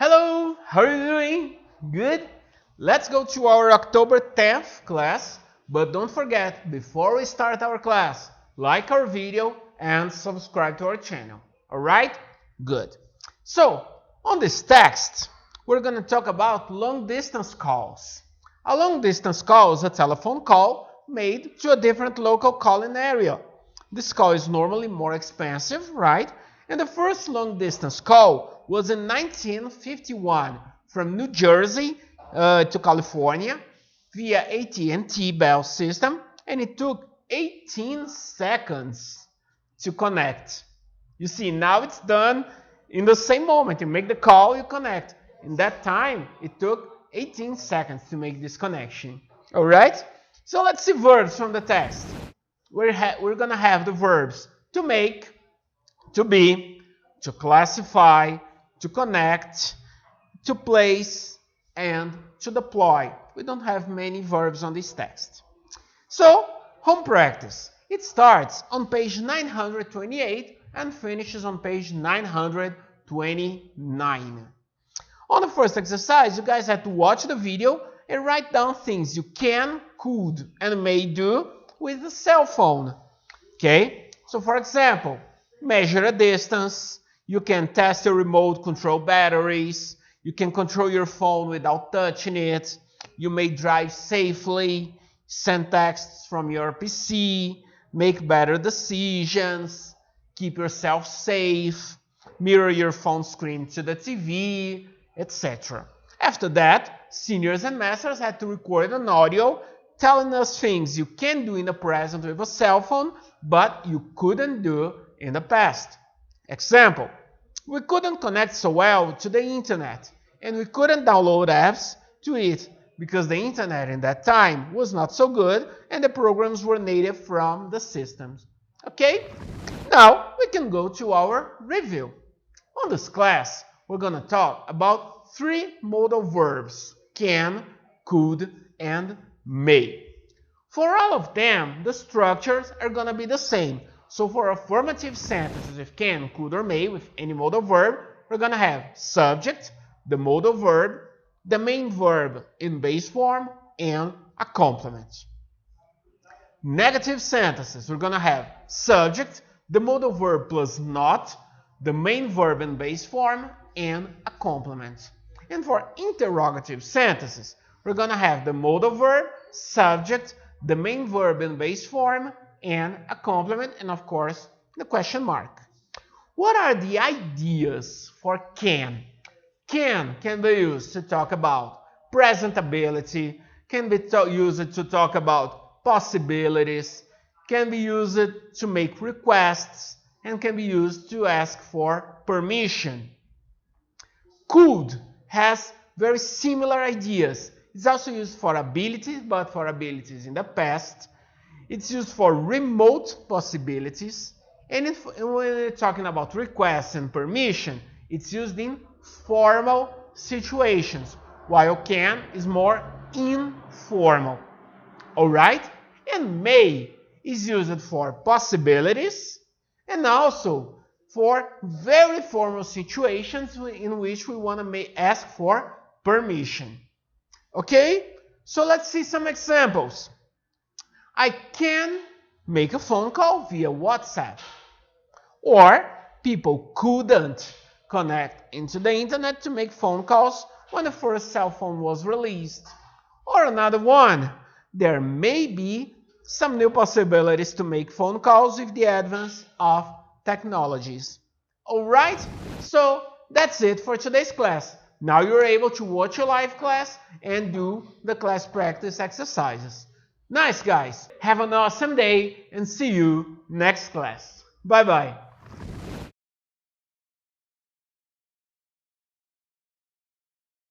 Hello, how are you doing? Good? Let's go to our October 10th class, but don't forget, before we start our class, like our video and subscribe to our channel. Alright? Good. So, on this text, we're going to talk about long distance calls. A long distance call is a telephone call made to a different local calling area. This call is normally more expensive, right? And the first long distance call was in 1951 from New Jersey to California via AT&T Bell system, and it took 18 seconds to connect. You see, now it's done in the same moment. You make the call, you connect. In that time, it took 18 seconds to make this connection. All right? So let's see verbs from the text. We're going to have the verbs to make, to be, to classify, to connect, to place, and to deploy. We don't have many verbs on this text. So, home practice. It starts on page 928 and finishes on page 929. On the first exercise, you guys have to watch the video and write down things you can, could, and may do with a cell phone. Okay? So, for example, measure a distance. You can test your remote control batteries. You can control your phone without touching it. You may drive safely, send texts from your PC, make better decisions, keep yourself safe, mirror your phone screen to the TV, etc. After that, seniors and masters had to record an audio telling us things you can do in the present with a cell phone, but you couldn't do in the past. Example, we couldn't connect so well to the internet, and we couldn't download apps to it because the internet in that time was not so good and the programs were native from the systems. Okay? Now we can go to our review. On this class, we're going to talk about 3 modal verbs: can, could, and may. For all of them, the structures are going to be the same. So for affirmative sentences with can, could, or may with any modal verb, we're going to have subject, the modal verb, the main verb in base form, and a complement. Negative sentences, we're going to have subject, the modal verb plus not, the main verb in base form, and a complement. And for interrogative sentences, we're going to have the modal verb, subject, the main verb in base form, and a complement, and of course, the question mark. What are the ideas for can? Can be used to talk about presentability, can be used to talk about possibilities, can be used to make requests, and can be used to ask for permission. Could has very similar ideas. It's also used for abilities, but for abilities in the past. It's used for remote possibilities. And when we're talking about requests and permission, it's used in formal situations, while can is more informal. Alright? And may is used for possibilities and also for very formal situations in which we want to ask for permission. Okay? So let's see some examples. I can make a phone call via WhatsApp. Or people couldn't connect into the internet to make phone calls when the first cell phone was released. Or another one, there may be some new possibilities to make phone calls with the advance of technologies. Alright, so that's it for today's class. Now you're able to watch your live class and do the class practice exercises. Nice, guys. Have an awesome day and see you next class. Bye-bye.